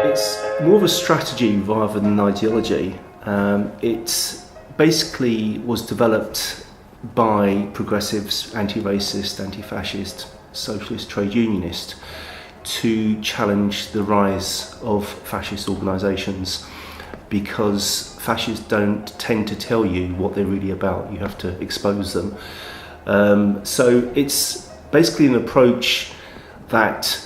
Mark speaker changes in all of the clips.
Speaker 1: It's more of a strategy rather than an ideology. It basically was developed by progressives, anti-racist, anti-fascist, socialist, trade unionist to challenge the rise of fascist organisations, because fascists don't tend to tell you what they're really about. You have to expose them. So it's basically an approach that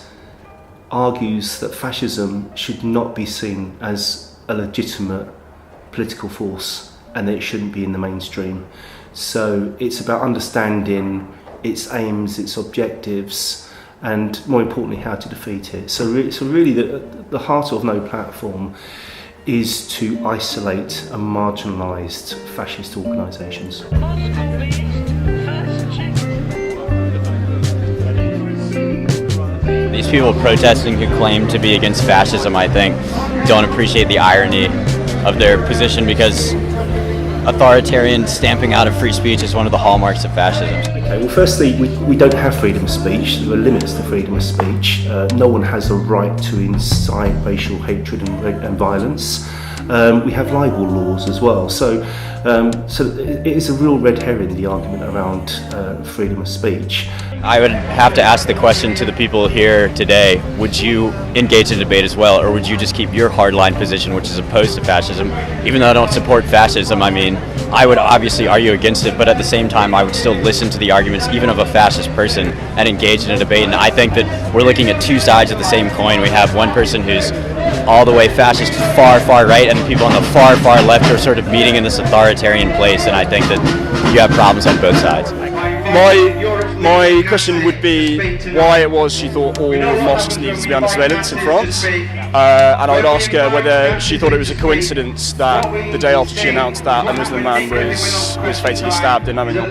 Speaker 1: argues that fascism should not be seen as a legitimate political force and that it shouldn't be in the mainstream. So it's about understanding its aims, its objectives, and more importantly, how to defeat it. So really the heart of No Platform is to isolate and marginalised fascist organisations.
Speaker 2: These people protesting who claim to be against fascism, I think, don't appreciate the irony of their position, because authoritarian stamping out of free speech is one of the hallmarks of fascism.
Speaker 1: Okay, well, firstly, we don't have freedom of speech. There are limits to freedom of speech. No one has a right to incite racial hatred and violence. We have libel laws as well. So it is a real red herring, the argument around freedom of speech.
Speaker 2: I would have to ask the question to the people here today: would you engage in debate as well, or would you just keep your hardline position, which is opposed to fascism? Even though I don't support fascism, I mean, I would obviously argue against it, but at the same time, I would still listen to the arguments, even of a fascist person, and engage in a debate. And I think that we're looking at two sides of the same coin. We have one person who's all the way fascist, far, far right, and people on the far, far left are sort of meeting in this authoritarian place, and I think that you have problems on both sides.
Speaker 3: My question would be why it was she thought all mosques needed to be under surveillance in France, and I would ask her whether she thought it was a coincidence that the day after she announced that, a Muslim man was fatally stabbed in Avignon,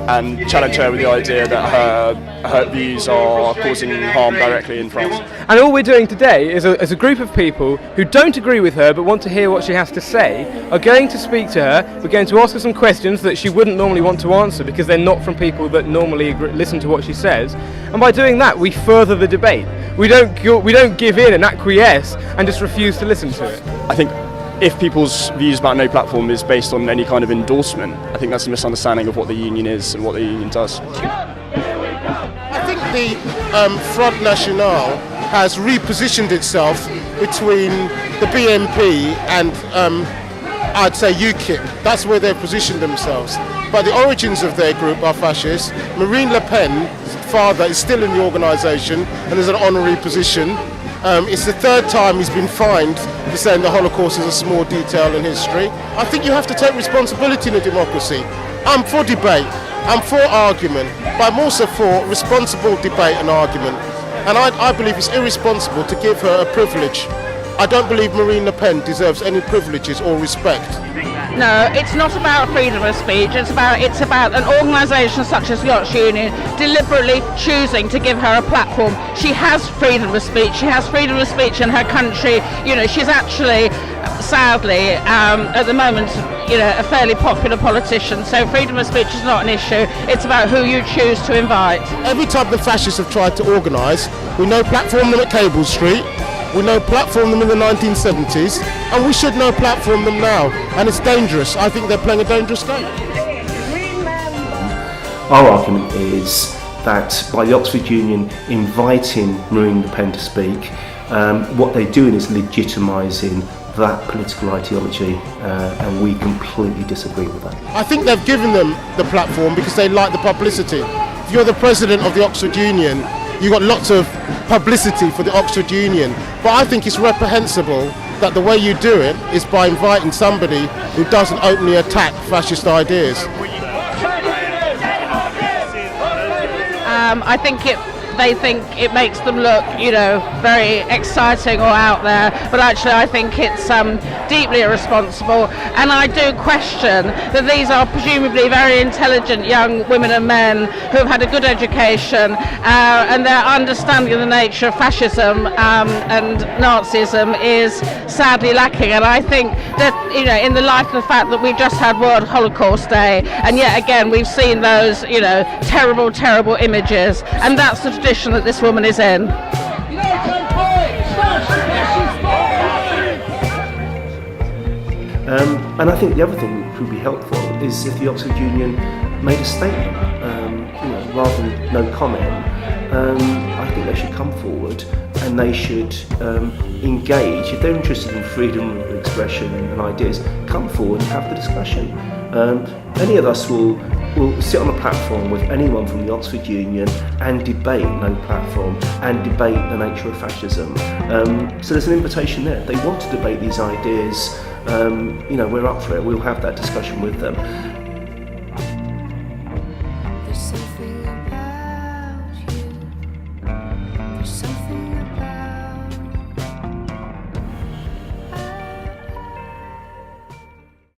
Speaker 3: and challenge her with the idea that her views are causing harm directly in France.
Speaker 4: And all we're doing today is a group of people who don't agree with her but want to hear what she has to say are going to speak to her. We're going to ask her some questions that she wouldn't normally want to answer because they're not from people that normally listen to what she says. And by doing that, we further the debate. We don't give in and acquiesce and just refuse to listen to it.
Speaker 3: I think if people's views about No Platform is based on any kind of endorsement, I think that's a misunderstanding of what the union is and what the union does.
Speaker 5: I think the Front National has repositioned itself between the BNP and I'd say UKIP. That's where they've positioned themselves. But the origins of their group are fascist. Marine Le Pen's father is still in the organisation and is an honorary position. It's the third time he's been fined for saying the Holocaust is a small detail in history. I think you have to take responsibility in a democracy. I'm for debate, I'm for argument, but I'm also for responsible debate and argument. And I believe it's irresponsible to give her a privilege. I don't believe Marine Le Pen deserves any privileges or respect.
Speaker 6: No, it's not about freedom of speech. It's about an organisation such as the Oxford Union deliberately choosing to give her a platform. She has freedom of speech. She has freedom of speech in her country. You know, she's actually, sadly, at the moment, a fairly popular politician. So freedom of speech is not an issue. It's about who you choose to invite.
Speaker 5: Every time the fascists have tried to organise, we no platform them at Cable Street. We no platform them in the 1970s, and we should no platform them now. And it's dangerous. I think they're playing a dangerous game.
Speaker 1: Our argument is that by the Oxford Union inviting Marine Le Pen to speak, what they're doing is legitimising that political ideology, and we completely disagree with that.
Speaker 5: I think they've given them the platform because they like the publicity. If you're the president of the Oxford Union, you've got lots of publicity for the Oxford Union. But I think it's reprehensible that the way you do it is by inviting somebody who doesn't openly attack fascist ideas.
Speaker 6: I think they think it makes them look, very exciting or out there, but actually I think it's deeply irresponsible, and I do question that these are presumably very intelligent young women and men who have had a good education, and their understanding of the nature of fascism and Nazism is sadly lacking. And I think that, in the light of the fact that we've just had World Holocaust Day, and yet again we've seen those, terrible, terrible images, and that's the tradition that this woman is in.
Speaker 1: And I think the other thing which would be helpful is if the Oxford Union made a statement, rather than no comment. I think they should come forward and they should engage. If they're interested in freedom of expression and ideas, come forward and have the discussion. Any of us will sit on a platform with anyone from the Oxford Union and debate no platform and debate the nature of fascism. So there's an invitation there. If they want to debate these ideas, we're up for it. We'll have that discussion with them.
Speaker 7: There's something